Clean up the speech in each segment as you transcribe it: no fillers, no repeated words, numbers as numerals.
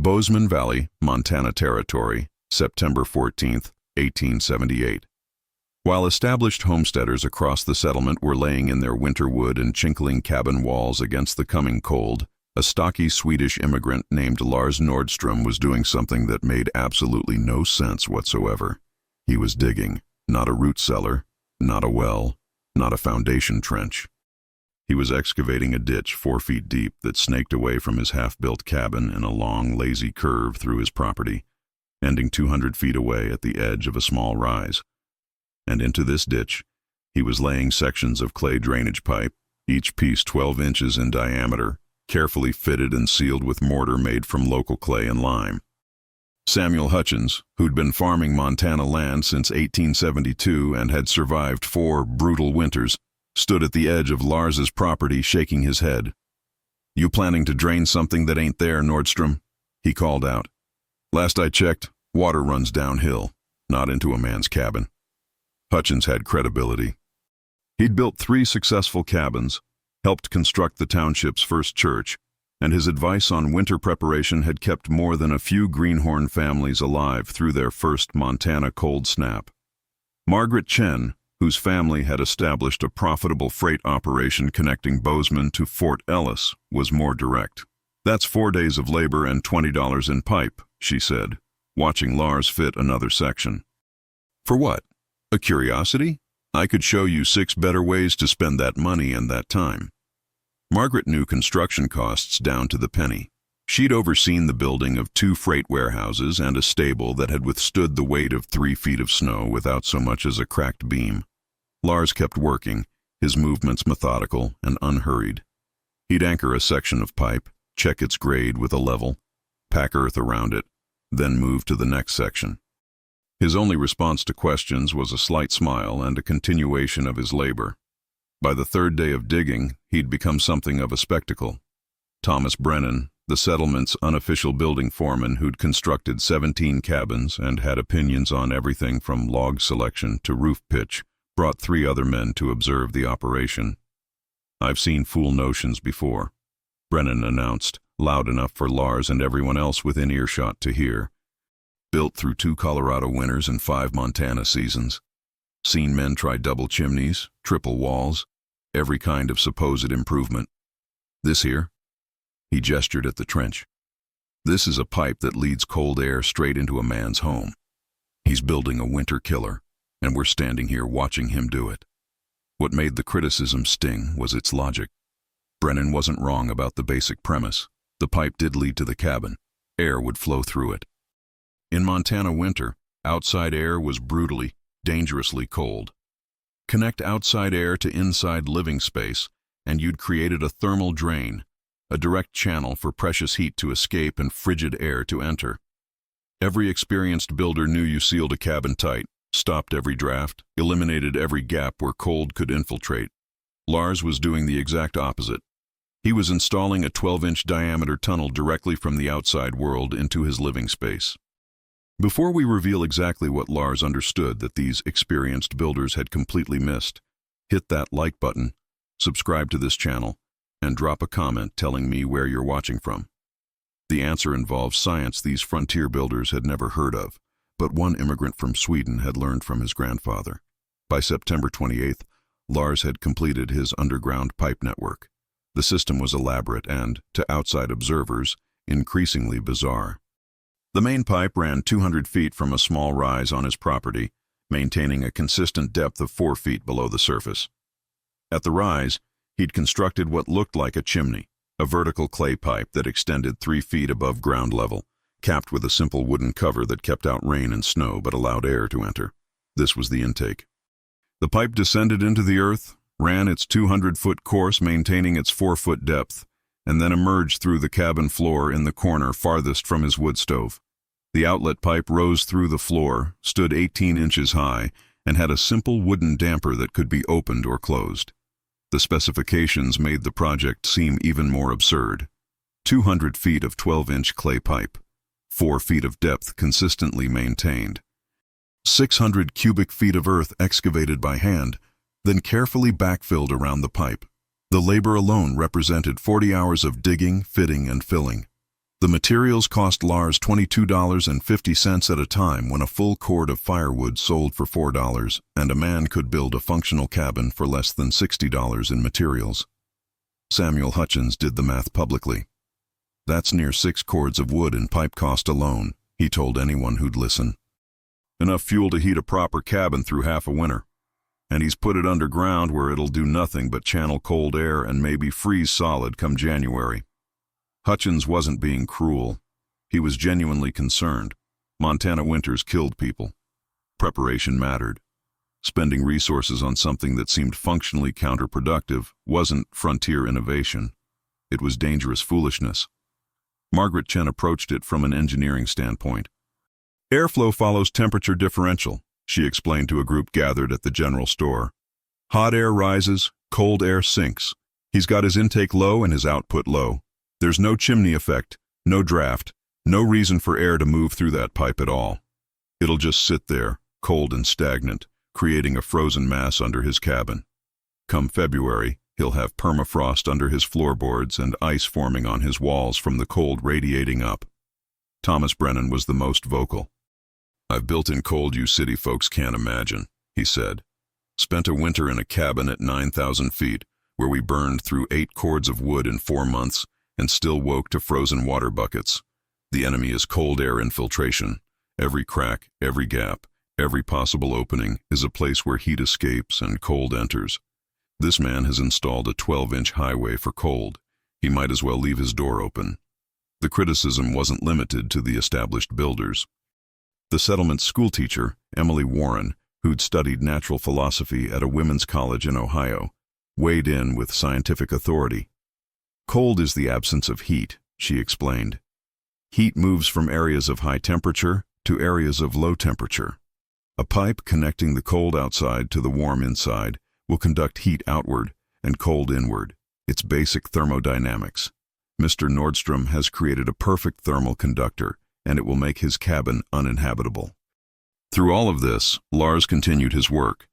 Bozeman Valley, Montana Territory, September 14, 1878. While established homesteaders across the settlement were laying in their winter wood and chinkling cabin walls against the coming cold, a stocky Swedish immigrant named Lars Nordstrom was doing something that made absolutely no sense whatsoever. He was digging, not a root cellar, not a well, not a foundation trench. He was excavating a ditch 4 feet deep that snaked away from his half-built cabin in a long, lazy curve through his property, ending 200 feet away at the edge of a small rise. And into this ditch, he was laying sections of clay drainage pipe, each piece 12 inches in diameter, carefully fitted and sealed with mortar made from local clay and lime. Samuel Hutchins, who'd been farming Montana land since 1872 and had survived 4 brutal winters, stood at the edge of Lars's property shaking his head. "You planning to drain something that ain't there, Nordstrom?" he called out. "Last I checked, water runs downhill, not into a man's cabin." Hutchins had credibility. He'd built 3 successful cabins, helped construct the township's first church, and his advice on winter preparation had kept more than a few greenhorn families alive through their first Montana cold snap. Margaret Chen, whose family had established a profitable freight operation connecting Bozeman to Fort Ellis, was more direct. "That's 4 days of labor and $20 in pipe," she said, watching Lars fit another section. "For what? A curiosity? I could show you 6 better ways to spend that money and that time." Margaret knew construction costs down to the penny. She'd overseen the building of 2 freight warehouses and a stable that had withstood the weight of 3 feet of snow without so much as a cracked beam. Lars kept working, his movements methodical and unhurried. He'd anchor a section of pipe, check its grade with a level, pack earth around it, then move to the next section. His only response to questions was a slight smile and a continuation of his labor. By the 3rd day of digging, he'd become something of a spectacle. Thomas Brennan, the settlement's unofficial building foreman who'd constructed 17 cabins and had opinions on everything from log selection to roof pitch, brought 3 other men to observe the operation. "I've seen fool notions before," Brennan announced, loud enough for Lars and everyone else within earshot to hear. "Built through 2 Colorado winters and 5 Montana seasons. Seen men try double chimneys, triple walls, every kind of supposed improvement. This here," he gestured at the trench, "this is a pipe that leads cold air straight into a man's home. He's building a winter killer, and we're standing here watching him do it." What made the criticism sting was its logic. Brennan wasn't wrong about the basic premise. The pipe did lead to the cabin. Air would flow through it. In Montana winter, outside air was brutally, dangerously cold. Connect outside air to inside living space, and you'd created a thermal drain, a direct channel for precious heat to escape and frigid air to enter. Every experienced builder knew you sealed a cabin tight, stopped every draft, eliminated every gap where cold could infiltrate. Lars was doing the exact opposite. He was installing a 12-inch diameter tunnel directly from the outside world into his living space. Before we reveal exactly what Lars understood that these experienced builders had completely missed, hit that like button, subscribe to this channel, and drop a comment telling me where you're watching from. The answer involves science these frontier builders had never heard of, but one immigrant from Sweden had learned from his grandfather. By September 28th, Lars had completed his underground pipe network. The system was elaborate and, to outside observers, increasingly bizarre. The main pipe ran 200 feet from a small rise on his property, maintaining a consistent depth of 4 feet below the surface. At the rise, he'd constructed what looked like a chimney, a vertical clay pipe that extended 3 feet above ground level, capped with a simple wooden cover that kept out rain and snow but allowed air to enter. This was the intake. The pipe descended into the earth, ran its 200-foot course maintaining its 4-foot depth, and then emerged through the cabin floor in the corner farthest from his wood stove. The outlet pipe rose through the floor, stood 18 inches high, and had a simple wooden damper that could be opened or closed. The specifications made the project seem even more absurd. 200 feet of 12-inch clay pipe, 4 feet of depth consistently maintained, 600 cubic feet of earth excavated by hand, then carefully backfilled around the pipe. The labor alone represented 40 hours of digging, fitting, and filling. The materials cost Lars $22.50 at a time when a full cord of firewood sold for $4 and a man could build a functional cabin for less than $60 in materials. Samuel Hutchins did the math publicly. That's near 6 cords of wood and pipe cost alone, he told anyone who'd listen. Enough fuel to heat a proper cabin through half a winter. And he's put it underground where it'll do nothing but channel cold air and maybe freeze solid come January. Hutchins wasn't being cruel. He was genuinely concerned. Montana winters killed people. Preparation mattered. Spending resources on something that seemed functionally counterproductive wasn't frontier innovation. It was dangerous foolishness. Margaret Chen approached it from an engineering standpoint. Airflow follows temperature differential, she explained to a group gathered at the general store. Hot air rises, cold air sinks. He's got his intake low and his output low. There's no chimney effect, no draft, no reason for air to move through that pipe at all. It'll just sit there, cold and stagnant, creating a frozen mass under his cabin. Come February, he'll have permafrost under his floorboards and ice forming on his walls from the cold radiating up. Thomas Brennan was the most vocal. I've built in cold you city folks can't imagine, he said. Spent a winter in a cabin at 9,000 feet, where we burned through 8 cords of wood in 4 months, and still woke to frozen water buckets. The enemy is cold air infiltration. Every crack, every gap, every possible opening is a place where heat escapes and cold enters. This man has installed a 12-inch highway for cold. He might as well leave his door open. The criticism wasn't limited to the established builders. The settlement schoolteacher, Emily Warren, who'd studied natural philosophy at a women's college in Ohio, weighed in with scientific authority. Cold is the absence of heat, she explained. Heat moves from areas of high temperature to areas of low temperature. A pipe connecting the cold outside to the warm inside will conduct heat outward and cold inward. It's basic thermodynamics. Mr. Nordstrom has created a perfect thermal conductor, and it will make his cabin uninhabitable. Through all of this, Lars continued his work.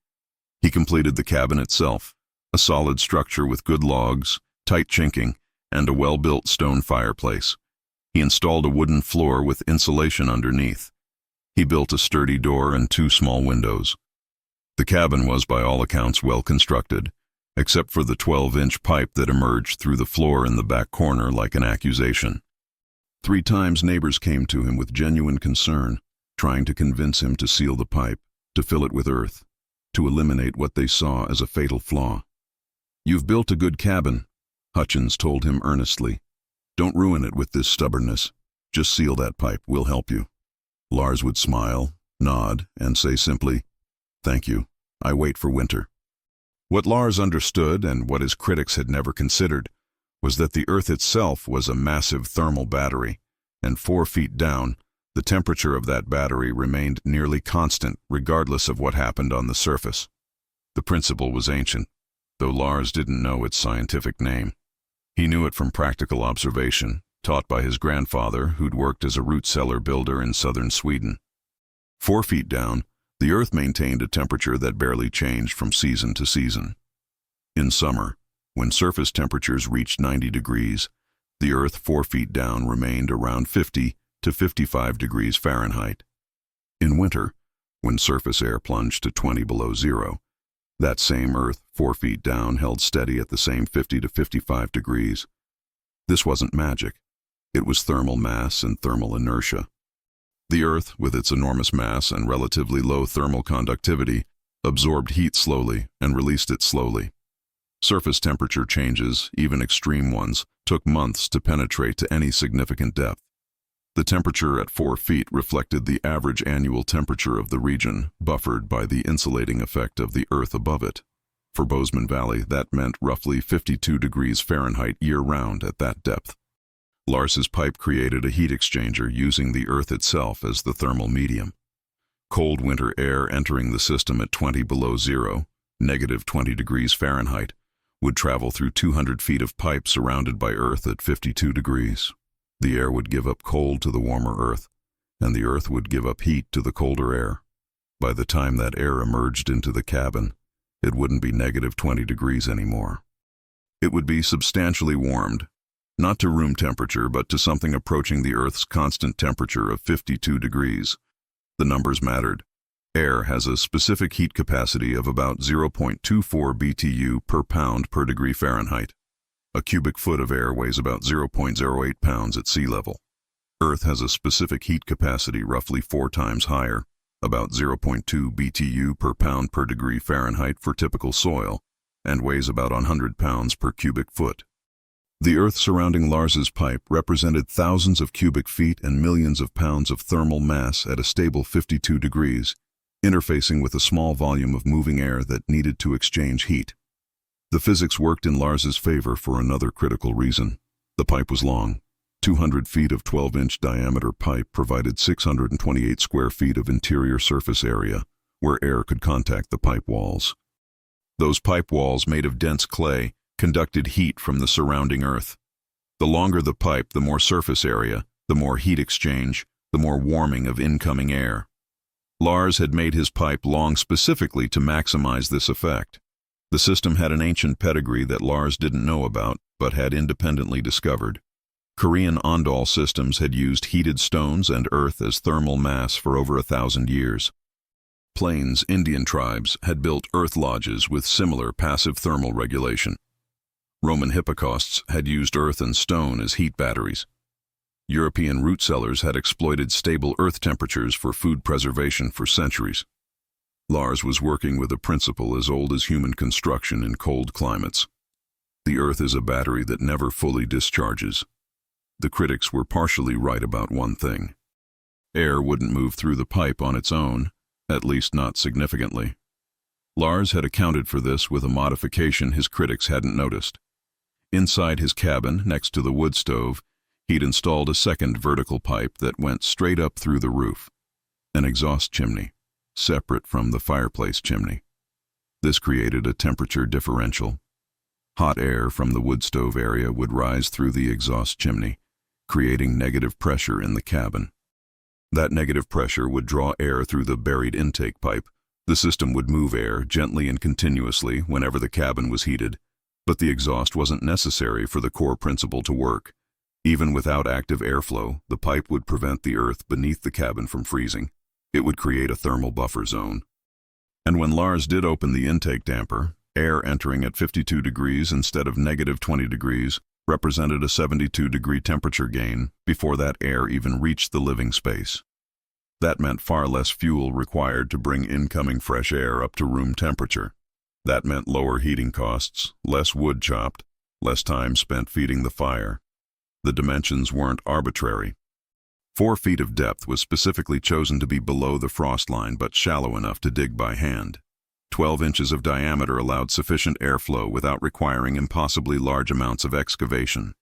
He completed the cabin itself, a solid structure with good logs, tight chinking, and a well-built stone fireplace. He installed a wooden floor with insulation underneath. He built a sturdy door and 2 small windows. The cabin was by all accounts well constructed, except for the 12-inch pipe that emerged through the floor in the back corner like an accusation. 3 times neighbors came to him with genuine concern, trying to convince him to seal the pipe, to fill it with earth, to eliminate what they saw as a fatal flaw. "You've built a good cabin," Hutchins told him earnestly. "Don't ruin it with this stubbornness. Just seal that pipe, we'll help you." Lars would smile, nod, and say simply, "Thank you, I wait for winter." What Lars understood, and what his critics had never considered, was that the earth itself was a massive thermal battery, and 4 feet down, the temperature of that battery remained nearly constant regardless of what happened on the surface. The principle was ancient, though Lars didn't know its scientific name. He knew it from practical observation, taught by his grandfather, who'd worked as a root cellar builder in southern Sweden. 4 feet down, the earth maintained a temperature that barely changed from season to season. In summer, when surface temperatures reached 90 degrees, the earth 4 feet down remained around 50 to 55 degrees Fahrenheit. In winter, when surface air plunged to 20 below zero, that same earth 4 feet down held steady at the same 50 to 55 degrees. This wasn't magic. It was thermal mass and thermal inertia. The earth, with its enormous mass and relatively low thermal conductivity, absorbed heat slowly and released it slowly. Surface temperature changes, even extreme ones, took months to penetrate to any significant depth. The temperature at 4 feet reflected the average annual temperature of the region, buffered by the insulating effect of the earth above it. For Bozeman Valley, that meant roughly 52 degrees Fahrenheit year-round at that depth. Lars's pipe created a heat exchanger using the earth itself as the thermal medium. Cold winter air entering the system at 20 below zero, negative 20 degrees Fahrenheit, would travel through 200 feet of pipe surrounded by earth at 52 degrees. The air would give up cold to the warmer earth, and the earth would give up heat to the colder air. By the time that air emerged into the cabin, it wouldn't be negative 20 degrees anymore. It would be substantially warmed, Not to room temperature, but to something approaching the Earth's constant temperature of 52 degrees. The numbers mattered. Air has a specific heat capacity of about 0.24 BTU per pound per degree Fahrenheit. A cubic foot of air weighs about 0.08 pounds at sea level. Earth has a specific heat capacity roughly 4 times higher, about 0.2 BTU per pound per degree Fahrenheit for typical soil, and weighs about 100 pounds per cubic foot. The Earth surrounding Lars's pipe represented thousands of cubic feet and millions of pounds of thermal mass at a stable 52 degrees, interfacing with a small volume of moving air that needed to exchange heat. The physics worked in Lars's favor for another critical reason. The pipe was long. 200 feet of 12-inch diameter pipe provided 628 square feet of interior surface area, where air could contact the pipe walls. Those pipe walls, made of dense clay, conducted heat from the surrounding Earth. The longer the pipe, the more surface area, the more heat exchange, the more warming of incoming air. Lars had made his pipe long specifically to maximize this effect. The system had an ancient pedigree that Lars didn't know about, but had independently discovered. Korean Ondal systems had used heated stones and earth as thermal mass for over 1,000 years. Plains Indian tribes had built earth lodges with similar passive thermal regulation. Roman hippocausts had used earth and stone as heat batteries. European root cellars had exploited stable earth temperatures for food preservation for centuries. Lars was working with a principle as old as human construction in cold climates. The Earth is a battery that never fully discharges. The critics were partially right about one thing. Air wouldn't move through the pipe on its own, at least not significantly. Lars had accounted for this with a modification his critics hadn't noticed. Inside his cabin, next to the wood stove, he'd installed a second vertical pipe that went straight up through the roof, an exhaust chimney, separate from the fireplace chimney. This created a temperature differential. Hot air from the wood stove area would rise through the exhaust chimney, creating negative pressure in the cabin. That negative pressure would draw air through the buried intake pipe. The system would move air gently and continuously whenever the cabin was heated, but the exhaust wasn't necessary for the core principle to work. Even without active airflow, the pipe would prevent the earth beneath the cabin from freezing. It would create a thermal buffer zone. And when Lars did open the intake damper, air entering at 52 degrees instead of negative 20 degrees represented a 72-degree temperature gain before that air even reached the living space. That meant far less fuel required to bring incoming fresh air up to room temperature. That meant lower heating costs, less wood chopped, less time spent feeding the fire. The dimensions weren't arbitrary. 4 feet of depth was specifically chosen to be below the frost line but shallow enough to dig by hand. 12 inches of diameter allowed sufficient airflow without requiring impossibly large amounts of excavation.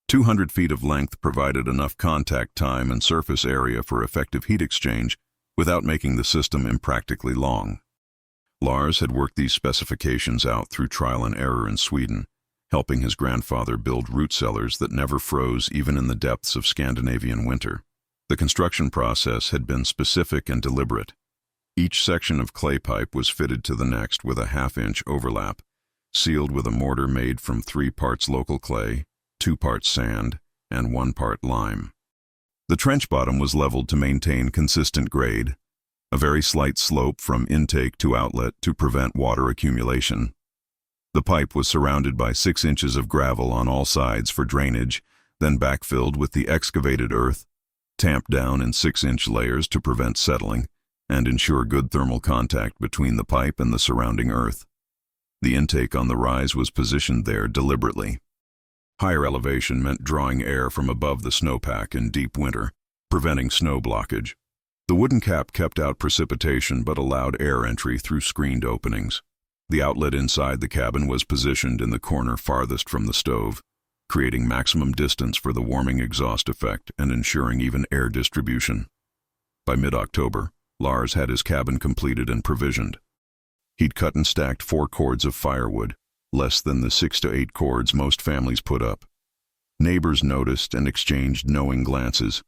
200 feet of length provided enough contact time and surface area for effective heat exchange without making the system impractically long. Lars had worked these specifications out through trial and error in Sweden, helping his grandfather build root cellars that never froze even in the depths of Scandinavian winter. The construction process had been specific and deliberate. Each section of clay pipe was fitted to the next with a half-inch overlap, sealed with a mortar made from 3 parts local clay, 2 parts sand, and 1 part lime. The trench bottom was leveled to maintain consistent grade, a very slight slope from intake to outlet to prevent water accumulation. The pipe was surrounded by 6 inches of gravel on all sides for drainage, then backfilled with the excavated earth, tamped down in 6-inch layers to prevent settling, and ensure good thermal contact between the pipe and the surrounding earth. The intake on the rise was positioned there deliberately. Higher elevation meant drawing air from above the snowpack in deep winter, preventing snow blockage. The wooden cap kept out precipitation but allowed air entry through screened openings. The outlet inside the cabin was positioned in the corner farthest from the stove, creating maximum distance for the warming exhaust effect and ensuring even air distribution. By mid-October, Lars had his cabin completed and provisioned. He'd cut and stacked 4 cords of firewood, less than the 6 to 8 cords most families put up. Neighbors noticed and exchanged knowing glances.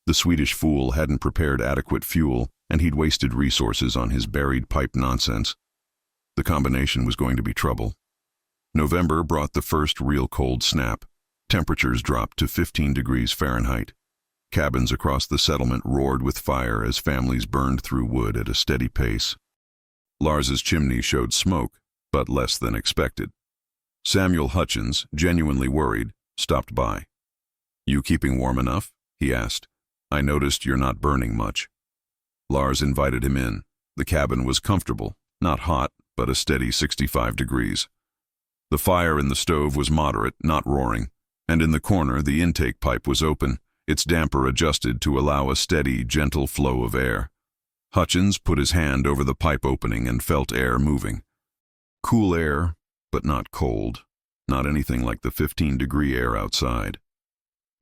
The Swedish fool hadn't prepared adequate fuel, and he'd wasted resources on his buried pipe nonsense. The combination was going to be trouble. November brought the first real cold snap. Temperatures dropped to 15 degrees Fahrenheit. Cabins across the settlement roared with fire as families burned through wood at a steady pace. Lars's chimney showed smoke, but less than expected. Samuel Hutchins, genuinely worried, stopped by. "You keeping warm enough?" he asked. "I noticed you're not burning much." Lars invited him in. The cabin was comfortable, not hot, but a steady 65 degrees. The fire in the stove was moderate, not roaring, and in the corner the intake pipe was open, its damper adjusted to allow a steady, gentle flow of air. Hutchins put his hand over the pipe opening and felt air moving. Cool air, but not cold. Not anything like the 15-degree air outside.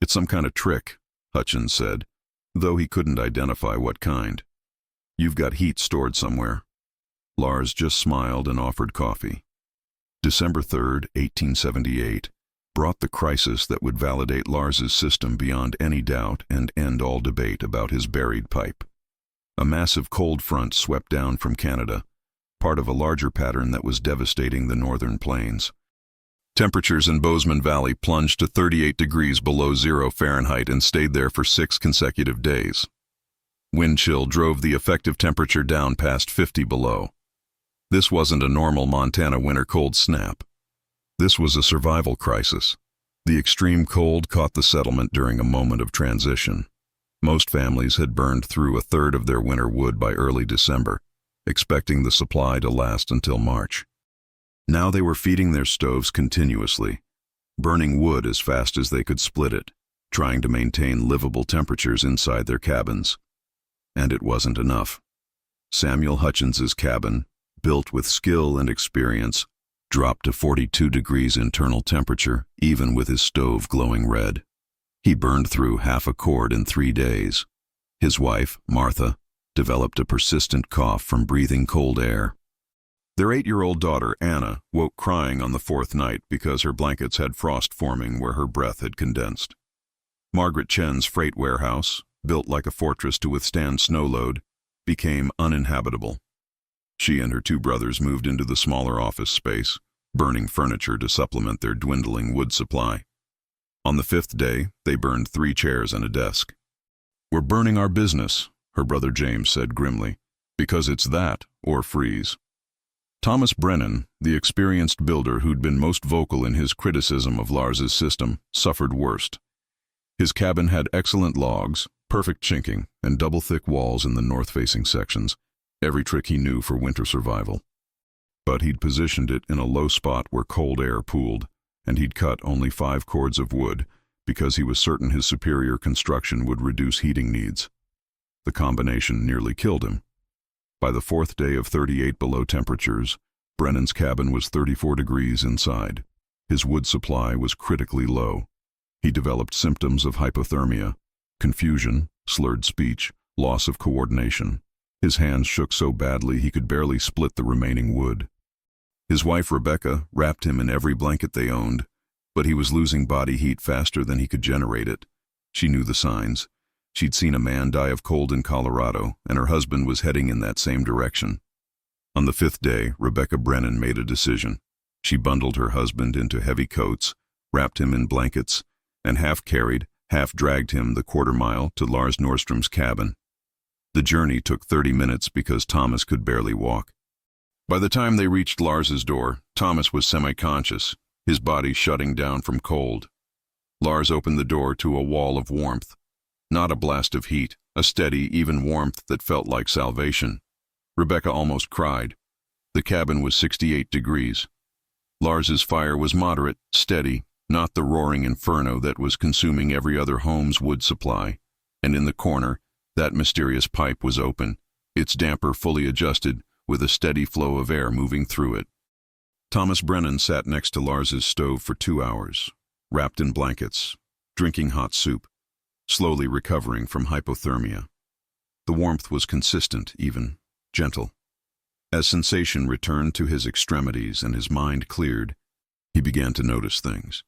"It's some kind of trick," Hutchins said, though he couldn't identify what kind. "You've got heat stored somewhere." Lars just smiled and offered coffee. December 3rd, 1878, brought the crisis that would validate Lars's system beyond any doubt and end all debate about his buried pipe. A massive cold front swept down from Canada, part of a larger pattern that was devastating the northern plains. Temperatures in Bozeman Valley plunged to 38 degrees below zero Fahrenheit and stayed there for 6 consecutive days. Wind chill drove the effective temperature down past 50 below. This wasn't a normal Montana winter cold snap. This was a survival crisis. The extreme cold caught the settlement during a moment of transition. Most families had burned through a third of their winter wood by early December, expecting the supply to last until March. Now they were feeding their stoves continuously, burning wood as fast as they could split it, trying to maintain livable temperatures inside their cabins. And it wasn't enough. Samuel Hutchins's cabin, built with skill and experience, dropped to 42 degrees internal temperature, even with his stove glowing red. He burned through half a cord in 3 days. His wife, Martha, developed a persistent cough from breathing cold air. Their 8-year-old daughter, Anna, woke crying on the 4th night because her blankets had frost forming where her breath had condensed. Margaret Chen's freight warehouse, built like a fortress to withstand snow load, became uninhabitable. She and her 2 brothers moved into the smaller office space, burning furniture to supplement their dwindling wood supply. On the 5th day, they burned 3 chairs and a desk. "We're burning our business," her brother James said grimly, "because it's that or freeze." Thomas Brennan, the experienced builder who'd been most vocal in his criticism of Lars's system, suffered worst. His cabin had excellent logs, perfect chinking, and double-thick walls in the north-facing sections, every trick he knew for winter survival. But he'd positioned it in a low spot where cold air pooled, and he'd cut only 5 cords of wood because he was certain his superior construction would reduce heating needs. The combination nearly killed him. By the 4th day of 38 below temperatures, Brennan's cabin was 34 degrees inside. His wood supply was critically low. He developed symptoms of hypothermia, confusion, slurred speech, loss of coordination. His hands shook so badly he could barely split the remaining wood. His wife Rebecca wrapped him in every blanket they owned, but he was losing body heat faster than he could generate it. She knew the signs. She'd seen a man die of cold in Colorado, and her husband was heading in that same direction. On the 5th day, Rebecca Brennan made a decision. She bundled her husband into heavy coats, wrapped him in blankets, and half-carried, half-dragged him the 1/4 mile to Lars Nordstrom's cabin. The journey took 30 minutes because Thomas could barely walk. By the time they reached Lars's door, Thomas was semi-conscious, his body shutting down from cold. Lars opened the door to a wall of warmth. Not a blast of heat, a steady, even warmth that felt like salvation. Rebecca almost cried. The cabin was 68 degrees. Lars's fire was moderate, steady, not the roaring inferno that was consuming every other home's wood supply. And in the corner, that mysterious pipe was open, its damper fully adjusted, with a steady flow of air moving through it. Thomas Brennan sat next to Lars's stove for 2 hours, wrapped in blankets, drinking hot soup, slowly recovering from hypothermia. The warmth was consistent, even gentle. As sensation returned to his extremities and his mind cleared, he began to notice things.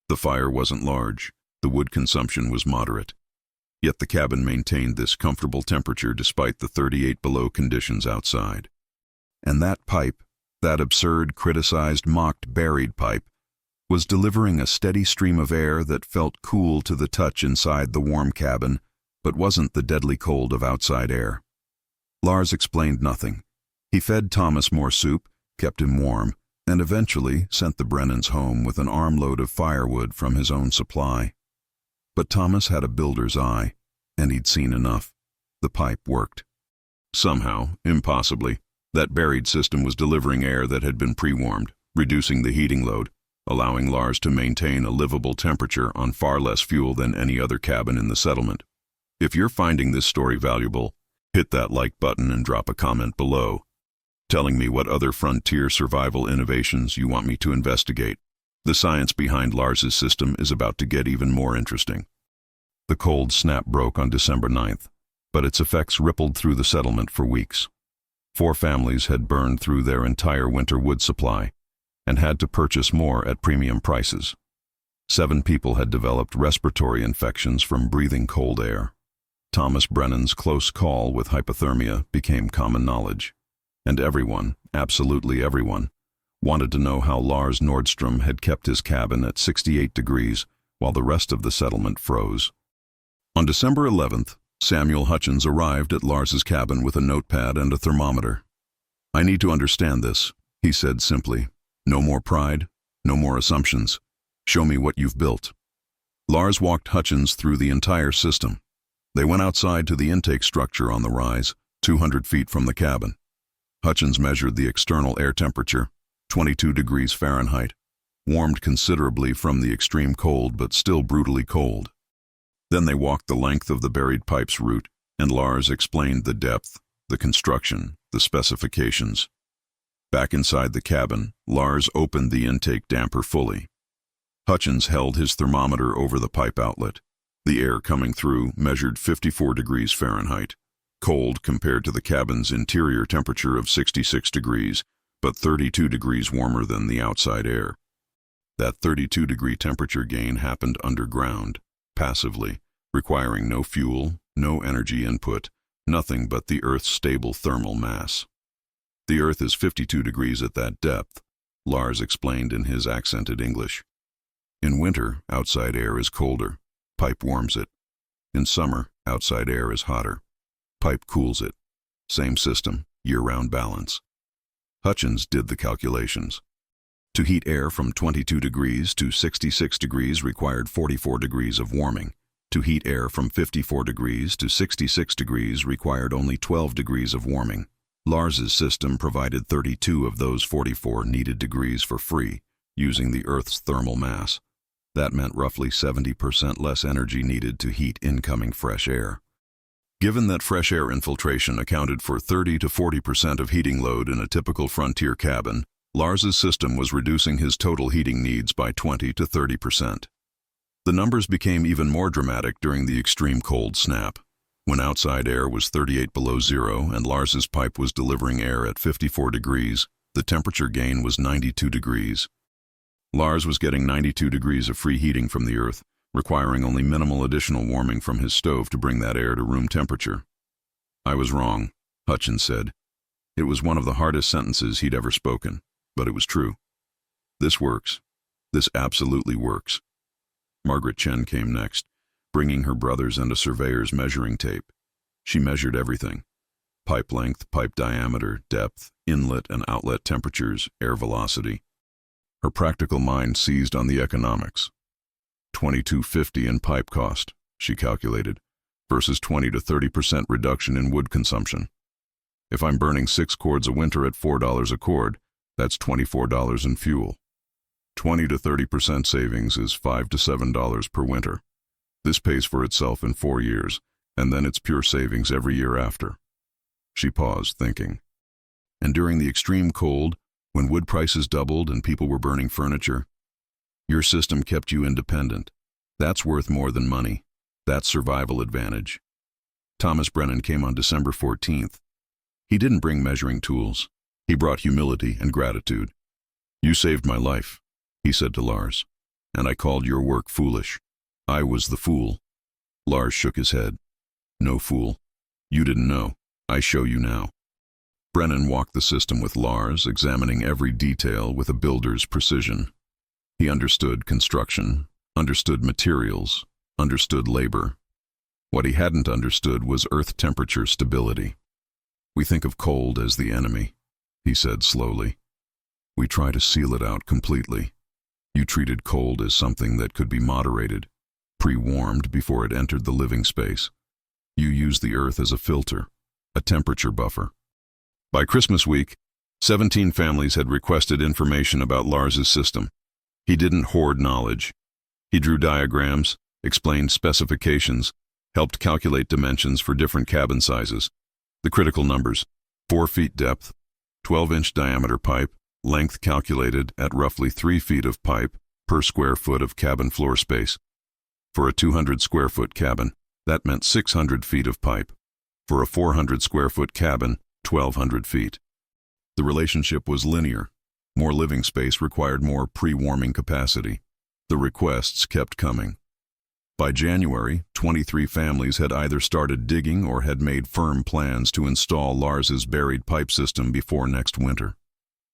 The fire wasn't large, the wood consumption was moderate. Yet the cabin maintained this comfortable temperature despite the 38 below conditions outside. And that pipe, that absurd, criticized, mocked, buried pipe, was delivering a steady stream of air that felt cool to the touch inside the warm cabin, but wasn't the deadly cold of outside air. Lars explained nothing. He fed Thomas more soup, kept him warm, and eventually sent the Brennans home with an armload of firewood from his own supply. But Thomas had a builder's eye, and he'd seen enough. The pipe worked. Somehow, impossibly, that buried system was delivering air that had been pre-warmed, reducing the heating load, allowing Lars to maintain a livable temperature on far less fuel than any other cabin in the settlement. If you're finding this story valuable, hit that like button and drop a comment below, telling me what other frontier survival innovations you want me to investigate. The science behind Lars's system is about to get even more interesting. The cold snap broke on December 9th, but its effects rippled through the settlement for weeks. 4 families had burned through their entire winter wood supply and had to purchase more at premium prices. 7 people had developed respiratory infections from breathing cold air. Thomas Brennan's close call with hypothermia became common knowledge, and everyone, absolutely everyone, wanted to know how Lars Nordstrom had kept his cabin at 68 degrees while the rest of the settlement froze. On December 11th, Samuel Hutchins arrived at Lars's cabin with a notepad and a thermometer. "I need to understand this," he said simply. "No more pride, no more assumptions. Show me what you've built." Lars walked Hutchins through the entire system. They went outside to the intake structure on the rise, 200 feet from the cabin. Hutchins measured the external air temperature, 22 degrees Fahrenheit, warmed considerably from the extreme cold but still brutally cold. Then they walked the length of the buried pipe's route, and Lars explained the depth, the construction, the specifications. Back inside the cabin, Lars opened the intake damper fully. Hutchins held his thermometer over the pipe outlet. The air coming through measured 54 degrees Fahrenheit, cold compared to the cabin's interior temperature of 66 degrees, but 32 degrees warmer than the outside air. That 32-degree temperature gain happened underground, passively, requiring no fuel, no energy input, nothing but the Earth's stable thermal mass. "The Earth is 52 degrees at that depth," Lars explained in his accented English. "In winter, outside air is colder. Pipe warms it. In summer, outside air is hotter. Pipe cools it. Same system, year-round balance." Hutchins did the calculations. To heat air from 22 degrees to 66 degrees required 44 degrees of warming. To heat air from 54 degrees to 66 degrees required only 12 degrees of warming. Lars's system provided 32 of those 44 needed degrees for free, using the Earth's thermal mass. That meant roughly 70% less energy needed to heat incoming fresh air. Given that fresh air infiltration accounted for 30 to 40% of heating load in a typical frontier cabin, Lars's system was reducing his total heating needs by 20 to 30%. The numbers became even more dramatic during the extreme cold snap. When outside air was 38 below zero and Lars's pipe was delivering air at 54 degrees, the temperature gain was 92 degrees. Lars was getting 92 degrees of free heating from the Earth, requiring only minimal additional warming from his stove to bring that air to room temperature. "I was wrong," Hutchins said. It was one of the hardest sentences he'd ever spoken, but it was true. "This works. This absolutely works." Margaret Chen came next, bringing her brothers and a surveyor's measuring tape. She measured everything: pipe length, pipe diameter, depth, inlet and outlet temperatures, air velocity. Her practical mind seized on the economics. $22.50 in pipe cost, she calculated, versus 20 to 30% reduction in wood consumption. If I'm burning 6 cords a winter at $4 a cord, that's $24 in fuel. 20 to 30% savings is $5 to $7 per winter. This pays for itself in 4 years, and then it's pure savings every year after. She paused, thinking. And during the extreme cold, when wood prices doubled and people were burning furniture, your system kept you independent. That's worth more than money. That's survival advantage. Thomas Brennan came on December 14th. He didn't bring measuring tools. He brought humility and gratitude. "You saved my life," he said to Lars, "and I called your work foolish. I was the fool." Lars shook his head. "No fool. You didn't know. I show you now." Brennan walked the system with Lars, examining every detail with a builder's precision. He understood construction, understood materials, understood labor. What he hadn't understood was earth temperature stability. "We think of cold as the enemy," he said slowly. "We try to seal it out completely. You treated cold as something that could be moderated, pre-warmed before it entered the living space. You use the earth as a filter, a temperature buffer." By Christmas week, 17 families had requested information about Lars's system. He didn't hoard knowledge. He drew diagrams, explained specifications, helped calculate dimensions for different cabin sizes. The critical numbers: 4 feet depth, 12-inch diameter pipe, length calculated at roughly 3 feet of pipe per square foot of cabin floor space. For a 200 square foot cabin, that meant 600 feet of pipe. For a 400 square foot cabin, 1,200 feet. The relationship was linear. More living space required more pre-warming capacity. The requests kept coming. By January, 23 families had either started digging or had made firm plans to install Lars's buried pipe system before next winter.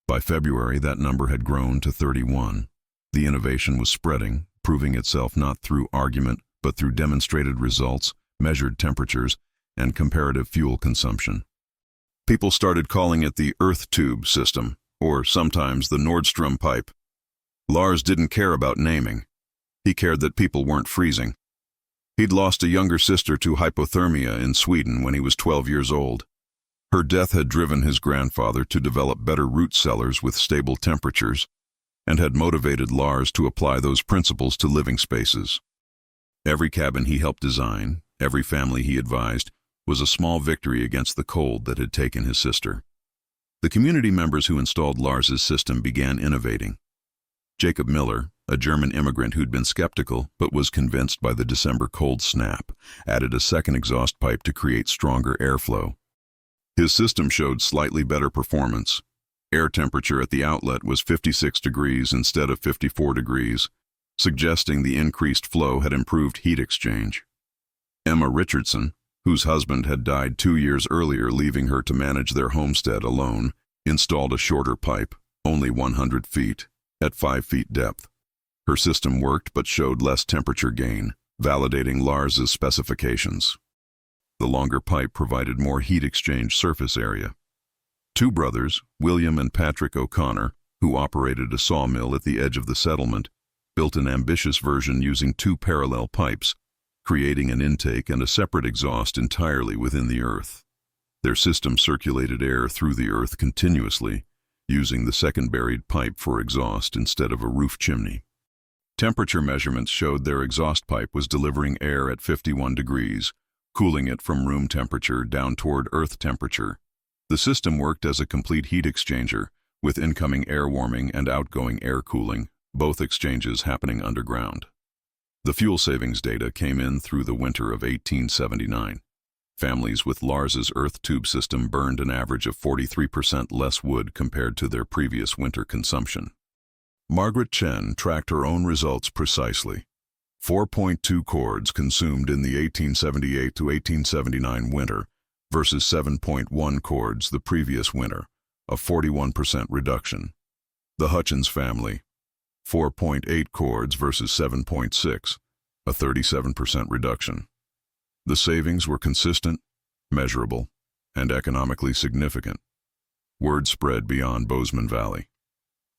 By February, that number had grown to 31. The innovation was spreading, proving itself not through argument, but through demonstrated results, measured temperatures, and comparative fuel consumption. People started calling it the earth tube system, or sometimes the Nordstrom pipe. Lars didn't care about naming. He cared that people weren't freezing. He'd lost a younger sister to hypothermia in Sweden when he was 12 years old. Her death had driven his grandfather to develop better root cellars with stable temperatures, and had motivated Lars to apply those principles to living spaces. Every cabin he helped design, every family he advised, was a small victory against the cold that had taken his sister. The community members who installed Lars's system began innovating. Jacob Miller, a German immigrant who'd been skeptical but was convinced by the December cold snap, added a second exhaust pipe to create stronger airflow. His system showed slightly better performance. Air temperature at the outlet was 56 degrees instead of 54 degrees, suggesting the increased flow had improved heat exchange. Emma Richardson, whose husband had died 2 years earlier, leaving her to manage their homestead alone, installed a shorter pipe, only 100 feet, at 5 feet depth. Her system worked but showed less temperature gain, validating Lars's specifications. The longer pipe provided more heat exchange surface area. Two brothers, William and Patrick O'Connor, who operated a sawmill at the edge of the settlement, built an ambitious version using 2 parallel pipes, creating an intake and a separate exhaust entirely within the earth. Their system circulated air through the earth continuously, using the second buried pipe for exhaust instead of a roof chimney. Temperature measurements showed their exhaust pipe was delivering air at 51 degrees, cooling it from room temperature down toward earth temperature. The system worked as a complete heat exchanger, with incoming air warming and outgoing air cooling, both exchanges happening underground. The fuel savings data came in through the winter of 1879. Families with Lars's earth tube system burned an average of 43% less wood compared to their previous winter consumption. Margaret Chen tracked her own results precisely. 4.2 cords consumed in the 1878 to 1879 winter versus 7.1 cords the previous winter, a 41% reduction. The Hutchins family, 4.8 cords versus 7.6, a 37% reduction. The savings were consistent, measurable, and economically significant. Word spread beyond Bozeman Valley.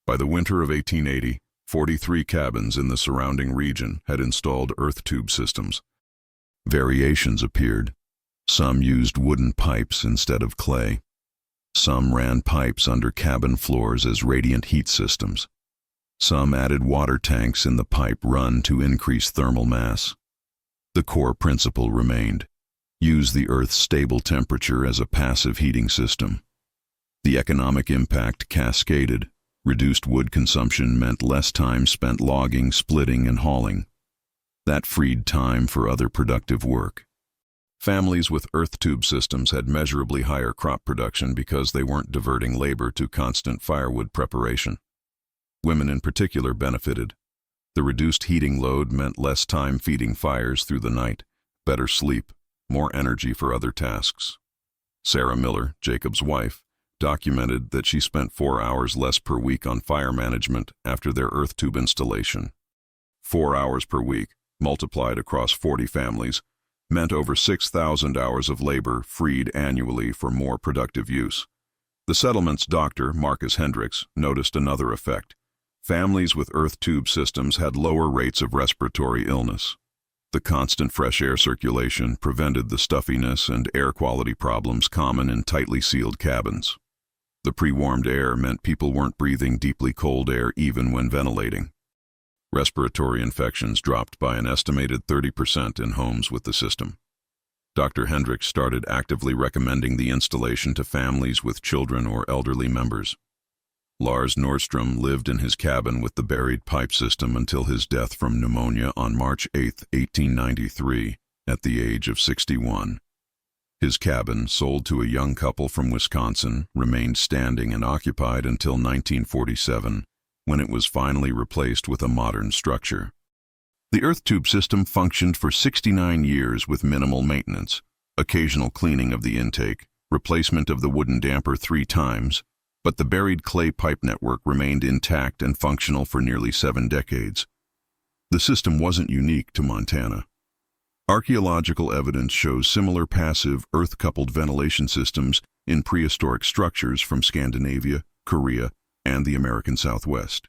By the winter of 1880, 43 cabins in the surrounding region had installed earth tube systems. Variations appeared. Some used wooden pipes instead of clay. Some ran pipes under cabin floors as radiant heat systems. Some added water tanks in the pipe run to increase thermal mass. The core principle remained: use the Earth's stable temperature as a passive heating system. The economic impact cascaded. Reduced wood consumption meant less time spent logging, splitting, and hauling. That freed time for other productive work. Families with earth tube systems had measurably higher crop production because they weren't diverting labor to constant firewood preparation. Women in particular benefited. The reduced heating load meant less time feeding fires through the night, better sleep, more energy for other tasks. Sarah Miller, Jacob's wife, documented that she spent 4 hours less per week on fire management after their earth tube installation. 4 hours per week, multiplied across 40 families, meant over 6,000 hours of labor freed annually for more productive use. The settlement's doctor, Marcus Hendricks, noticed another effect. Families with earth tube systems had lower rates of respiratory illness. The constant fresh air circulation prevented the stuffiness and air quality problems common in tightly sealed cabins. The pre-warmed air meant people weren't breathing deeply cold air even when ventilating. Respiratory infections dropped by an estimated 30% in homes with the system. Dr. Hendricks started actively recommending the installation to families with children or elderly members. Lars Nordstrom lived in his cabin with the buried pipe system until his death from pneumonia on March 8, 1893, at the age of 61. His cabin, sold to a young couple from Wisconsin, remained standing and occupied until 1947, when it was finally replaced with a modern structure. The earth tube system functioned for 69 years with minimal maintenance, occasional cleaning of the intake, replacement of the wooden damper 3 times, but the buried clay pipe network remained intact and functional for nearly 7 decades. The system wasn't unique to Montana. Archaeological evidence shows similar passive, earth-coupled ventilation systems in prehistoric structures from Scandinavia, Korea, and the American Southwest.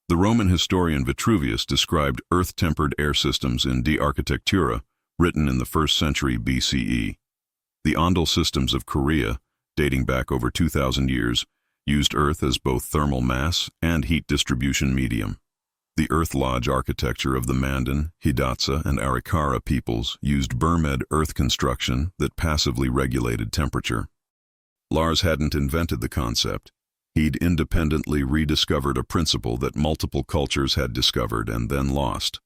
The Roman historian Vitruvius described earth-tempered air systems in De Architectura, written in the 1st century BCE. The Ondal systems of Korea, dating back over 2,000 years, used earth as both thermal mass and heat distribution medium. The earth lodge architecture of the Mandan, Hidatsa, and Arikara peoples used Burmed earth construction that passively regulated temperature. Lars hadn't invented the concept. He'd independently rediscovered a principle that multiple cultures had discovered and then lost.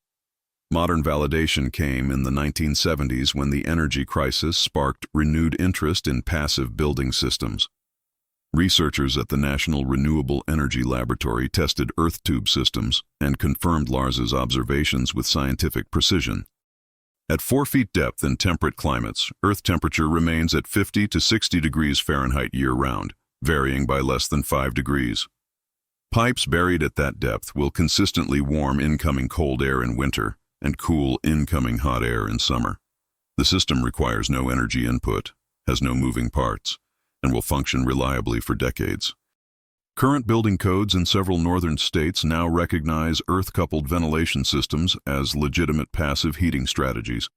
Modern validation came in the 1970s when the energy crisis sparked renewed interest in passive building systems. Researchers at the National Renewable Energy Laboratory tested earth tube systems and confirmed Lars's observations with scientific precision. At 4 feet depth in temperate climates, earth temperature remains at 50 to 60 degrees Fahrenheit year-round, varying by less than 5 degrees. Pipes buried at that depth will consistently warm incoming cold air in winter and cool incoming hot air in summer. The system requires no energy input, has no moving parts, and will function reliably for decades. Current building codes in several northern states now recognize earth-coupled ventilation systems as legitimate passive heating strategies.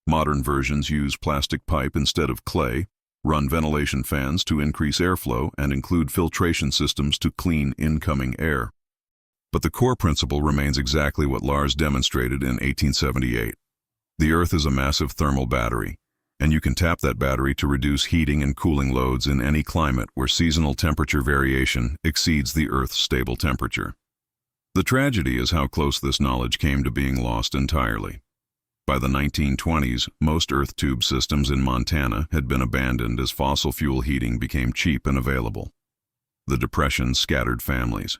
Modern versions use plastic pipe instead of clay, run ventilation fans to increase airflow, and include filtration systems to clean incoming air. But the core principle remains exactly what Lars demonstrated in 1878. The Earth is a massive thermal battery, and you can tap that battery to reduce heating and cooling loads in any climate where seasonal temperature variation exceeds the Earth's stable temperature. The tragedy is how close this knowledge came to being lost entirely. By the 1920s, most earth tube systems in Montana had been abandoned as fossil fuel heating became cheap and available. The Depression scattered families.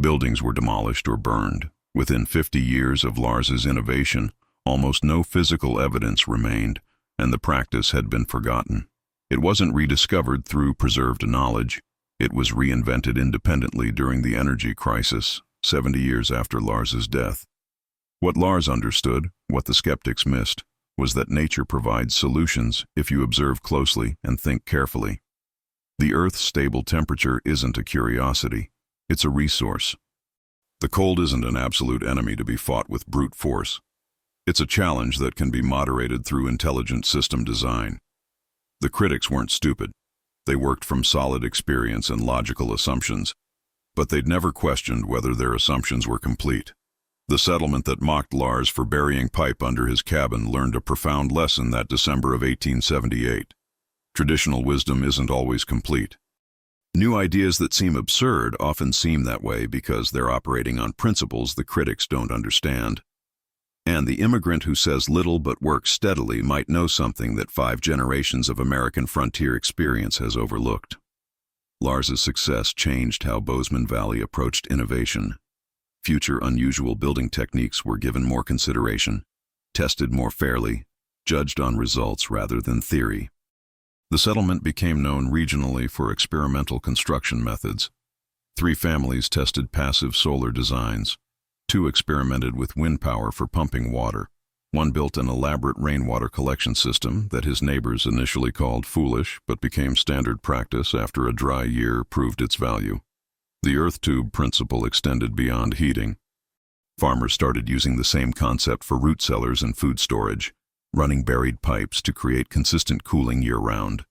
Buildings were demolished or burned. Within 50 years of Lars's innovation, almost no physical evidence remained, and the practice had been forgotten. It wasn't rediscovered through preserved knowledge. It was reinvented independently during the energy crisis, 70 years after Lars's death. What Lars understood, what the skeptics missed, was that nature provides solutions if you observe closely and think carefully. The Earth's stable temperature isn't a curiosity, it's a resource. The cold isn't an absolute enemy to be fought with brute force. It's a challenge that can be moderated through intelligent system design. The critics weren't stupid. They worked from solid experience and logical assumptions, but they'd never questioned whether their assumptions were complete. The settlement that mocked Lars for burying pipe under his cabin learned a profound lesson that December of 1878. Traditional wisdom isn't always complete. New ideas that seem absurd often seem that way because they're operating on principles the critics don't understand. And the immigrant who says little but works steadily might know something that 5 generations of American frontier experience has overlooked. Lars's success changed how Bozeman Valley approached innovation. Future unusual building techniques were given more consideration, tested more fairly, judged on results rather than theory. The settlement became known regionally for experimental construction methods. 3 families tested passive solar designs. 2 experimented with wind power for pumping water. 1 built an elaborate rainwater collection system that his neighbors initially called foolish but became standard practice after a dry year proved its value. The earth tube principle extended beyond heating. Farmers started using the same concept for root cellars and food storage, running buried pipes to create consistent cooling year-round.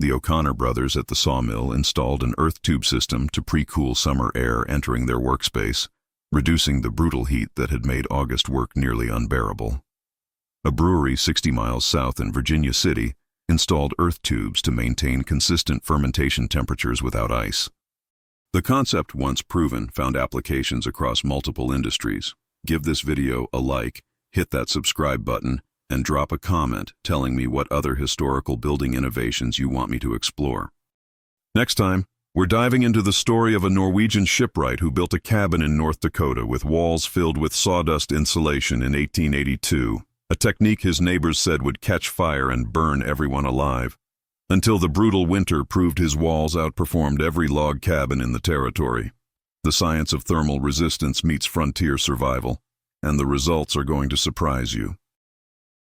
The O'Connor brothers at the sawmill installed an earth tube system to pre-cool summer air entering their workspace, reducing the brutal heat that had made August work nearly unbearable. A brewery 60 miles south in Virginia City installed earth tubes to maintain consistent fermentation temperatures without ice. The concept, once proven, found applications across multiple industries. Give this video a like, hit that subscribe button, and drop a comment telling me what other historical building innovations you want me to explore. Next time, we're diving into the story of a Norwegian shipwright who built a cabin in North Dakota with walls filled with sawdust insulation in 1882, a technique his neighbors said would catch fire and burn everyone alive, until the brutal winter proved his walls outperformed every log cabin in the territory. The science of thermal resistance meets frontier survival, and the results are going to surprise you.